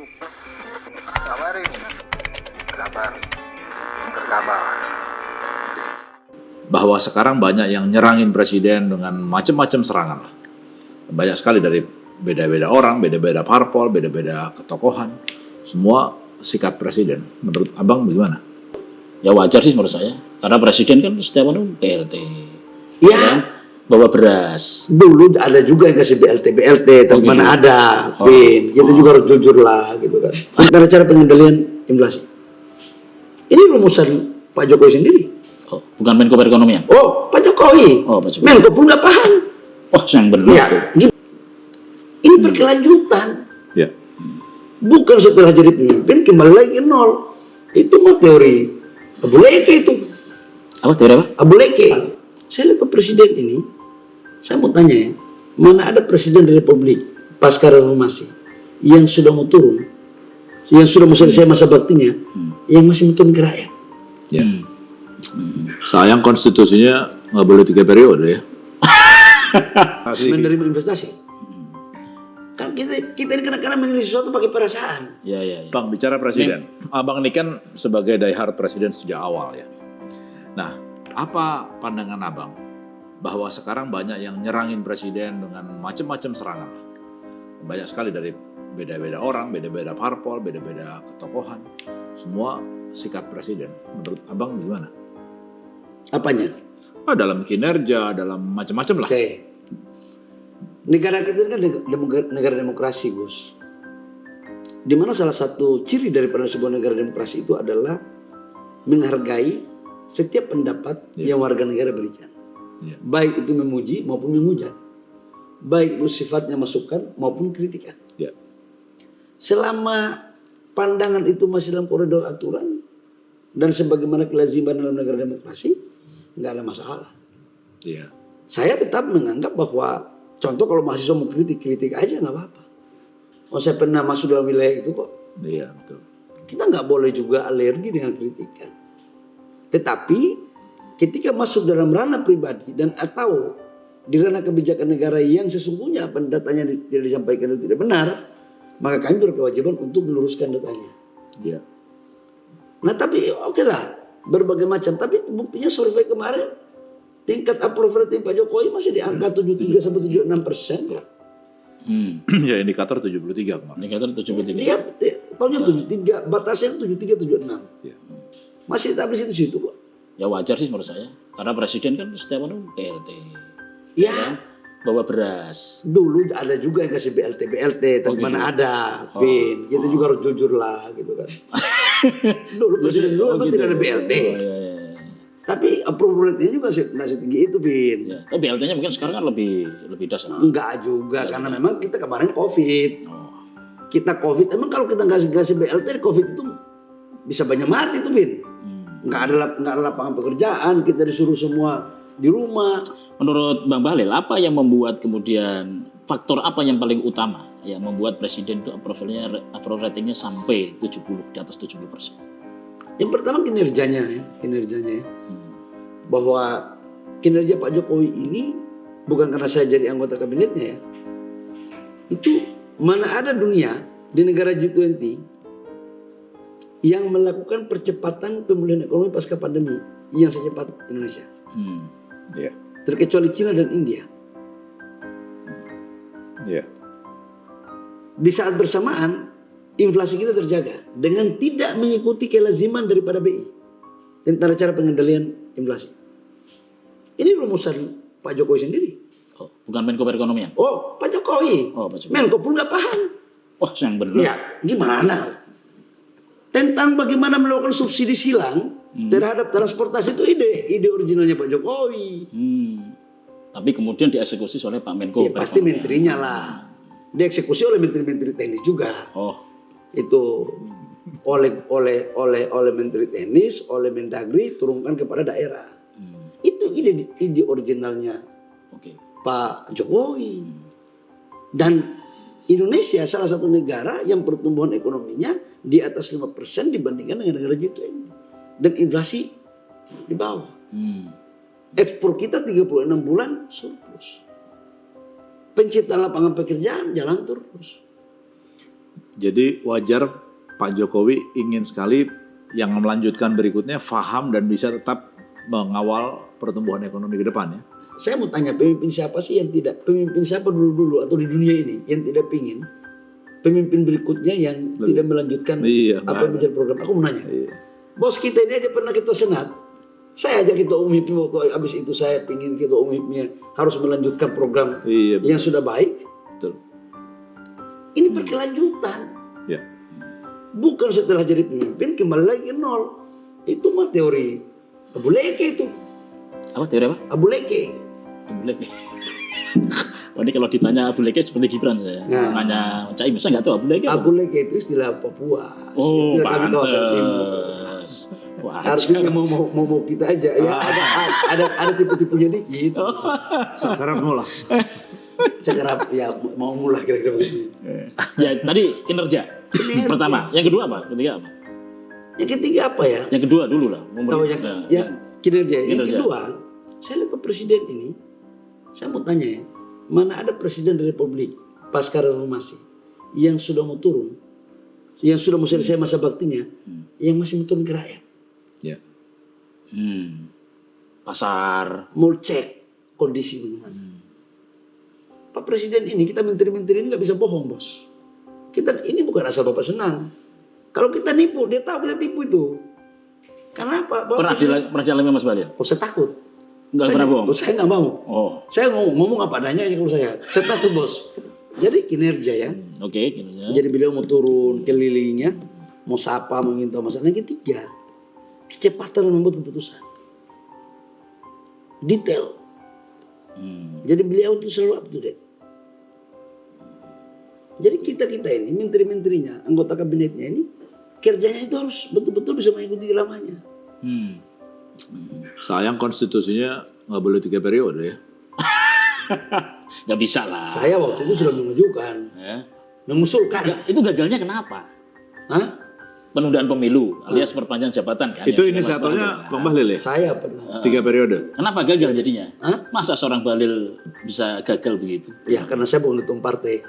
Kabar ini, kabar terkabar. Bahwa sekarang banyak yang nyerangin presiden dengan macam-macam serangan lah. Banyak sekali dari beda-beda orang, beda-beda parpol, beda-beda ketokohan. Semua sikat presiden. Menurut abang bagaimana? Ya wajar sih menurut saya. Karena presiden kan setiap hari BLT. Ya, Bawa beras. dulu ada juga yang kasih BLT, tapi Oh, gitu. mana ada, Oh. Vin. Kita juga harus jujur lah, gitu kan. Antara cara pengendalian inflasi. Ini rumusan Pak Jokowi sendiri. Oh, bukan Menko Perekonomian. Oh, Pak Jokowi. Oh, Pak Jokowi. Menko pun nggak paham. Wah, yang benar. Ya, ini berkelanjutan. Ya. Bukan setelah jadi pemimpin kembali lagi ke nol. Itu mah teori Abu Leke itu. Apa teori apa? Abu Leke. Saya lihat Pak Presiden ini, saya mau tanya ya, mana ada presiden di Republik pasca reformasi yang sudah mau turun, yang sudah mau selesai masa baktinya, yang masih mau turun ke rakyat? Ya. Sayang konstitusinya nggak boleh 3 periode ya. Menerima investasi. Kan kita ini kadang-kadang menilai sesuatu pakai perasaan. Ya. Bang, bicara presiden. Abang ini kan sebagai diehard presiden sejak awal ya. Nah, apa pandangan abang bahwa sekarang banyak yang nyerangin presiden dengan macam-macam serangan? Banyak sekali dari beda-beda orang, beda-beda parpol, beda-beda ketokohan. Semua sikat presiden. Menurut abang gimana? Apanya? Dalam kinerja, dalam macam-macam lah. Oke. Negara kita ini kan negara demokrasi, Gus. Di mana salah satu ciri daripada sebuah negara demokrasi itu adalah menghargai setiap pendapat yang warga negara berikan. Ya. Baik itu memuji maupun memuja. Baik itu sifatnya masukan maupun kritikan. Ya. Selama pandangan itu masih dalam koridor aturan dan sebagaimana kelaziman dalam negara demokrasi, nggak ada masalah. Iya. Saya tetap menganggap bahwa contoh kalau mahasiswa mau kritik aja nggak apa-apa. Oh, saya pernah masuk dalam wilayah itu kok. Iya, betul. Kita nggak boleh juga alergi dengan kritikan. Tetapi ketika masuk dalam ranah pribadi dan atau di ranah kebijakan negara yang sesungguhnya datanya tidak disampaikan itu tidak benar, maka kami berkewajiban untuk meluruskan datanya. Iya. Nah tapi oke lah, berbagai macam. Tapi buktinya survei kemarin tingkat approval rating Pak Jokowi masih di angka 73 sampai 76%. Ya, indikator 73 kemarin. Indikator 73. Dia tahunnya 73, batasnya 73 76. Iya. Masih tetap di situ kok. Ya wajar sih menurut saya. Karena presiden kan setiap hari BLT. Ya, Bawa beras. dulu ada juga yang kasih BLT, tapi gitu. mana ada, Vin. Kita juga harus jujur lah, gitu kan. Dulu presiden dulu memang gitu. tidak ada BLT. Ya. Tapi approval ratingnya juga masih tinggi itu, Vin. Ya. Tapi BLT-nya mungkin sekarang kan lebih dasar. Enggak juga, karena memang kita kemarin COVID. Oh. Kita COVID, emang kalau kita nggak kasih BLT, COVID itu bisa banyak mati tuh, Vin. Nggak ada lapangan pekerjaan, kita disuruh semua di rumah. Menurut Bang Bahlil, apa yang membuat kemudian faktor apa yang paling utama yang membuat presiden itu approval ratingnya sampai 70 di atas 70%? Yang pertama kinerjanya ya. Bahwa kinerja Pak Jokowi ini bukan karena saya jadi anggota kabinetnya ya. Itu mana ada dunia di negara G20 yang melakukan percepatan pemulihan ekonomi pasca pandemi yang secepat Indonesia. Iya. Terkecuali Cina dan India. Iya. Di saat bersamaan inflasi kita terjaga dengan tidak mengikuti kelaziman daripada BI tentang cara pengendalian inflasi. Ini rumusan Pak Jokowi sendiri. Oh, bukan Menko Perekonomian. Oh, Pak Jokowi. Oh, Pak Jokowi. Menko pun nggak paham. Wah, yang benar. Ya, gimana? Tentang bagaimana melakukan subsidi silang terhadap transportasi itu ide originalnya Pak Jokowi. Tapi kemudian dieksekusi oleh Pak Menko. Ya, pasti menterinya lah. Dieksekusi oleh menteri-menteri teknis juga. Oh, Itu oleh menteri teknis, oleh Mendagri turunkan kepada daerah. Itu ide originalnya oke. Pak Jokowi. Dan Indonesia salah satu negara yang pertumbuhan ekonominya di atas 5% dibandingkan dengan negara G20. Dan inflasi di bawah. Ekspor kita 36 bulan surplus. Penciptaan lapangan pekerjaan jalan terus. Jadi wajar Pak Jokowi ingin sekali yang melanjutkan berikutnya paham dan bisa tetap mengawal pertumbuhan ekonomi ke depan ya. Saya mau tanya, pemimpin siapa sih yang tidak, pemimpin siapa dulu atau di dunia ini yang tidak pingin pemimpin berikutnya yang tidak melanjutkan Iya, apa yang menjadi program. Aku mau nanya, Iya. bos kita ini aja pernah ketua senat, saya aja ketua umum HIPMI waktu habis itu saya pingin ketua umum HIPMI harus melanjutkan program Iya, yang sudah baik. betul. Ini berkelanjutan. Ya. Bukan setelah jadi pemimpin kembali lagi ke nol. Itu mah teori Abu Leke itu. Apa teori apa? Abu Leke. Abu Leke. Oh, ini kalau ditanya Abu Leke seperti Gibran saya. Nah. Nanya Caimin, saya nggak tahu Abu Leke. Abu Leke itu istilah Papua. Oh, Istilah kami kawasan timur. pantes. Artinya mau kita aja ya ada tipu-tipunya dikit. Sekarang mulai. Sekarang ya mau mulai kira-kira begitu. Ya, tadi kinerja. Pertama, yang kedua apa? Ketiga apa? Yang ketiga apa ya? Yang kedua dulu lah. Tahu yang kinerja. Yang Kinerja. kedua, saya lihat ke presiden ini, saya mau tanya ya, mana ada presiden Republik pasca reformasi yang sudah mau turun, yang sudah mau selesai masa baktinya, yang masih mau turun ke rakyat, Ya. Pasar. mau cek kondisi bagaimana. Pak Presiden ini, kita menteri-menteri ini nggak bisa bohong, bos. Kita ini bukan asal Bapak senang. Kalau kita nipu, dia tahu kita tipu itu. Karena apa? Pernah dialami Mas Balil? Oh, saya takut. Nggak pernah bohong? Saya nggak mau. Oh, Saya ngomong apa adanya aja kalau saya. Saya takut, bos. Jadi kinerja ya. oke. Kinerja. Jadi beliau mau turun kelilingnya, mau sapa, mau minta masalah. Yang ketiga, kecepatan dalam membuat keputusan. Detail. Jadi beliau itu selalu up to date. Jadi kita ini, menteri-menterinya, anggota kabinetnya ini, kerjanya itu harus betul-betul bisa mengikuti lamanya. Sayang konstitusinya nggak boleh 3 periode ya. Nggak bisa lah. Saya waktu itu sudah mengajukan, Ya. mengusulkan. Itu gagalnya kenapa? Hah? Penundaan pemilu alias perpanjangan jabatan kan? Itu yang sudah inisiatornya Bahlil, Bang Bahlil ya? Saya pernah. 3 periode. Kenapa gagal jadinya? Hah? Masa seorang Bahlil bisa gagal begitu? Ya karena saya bukan ketua partai.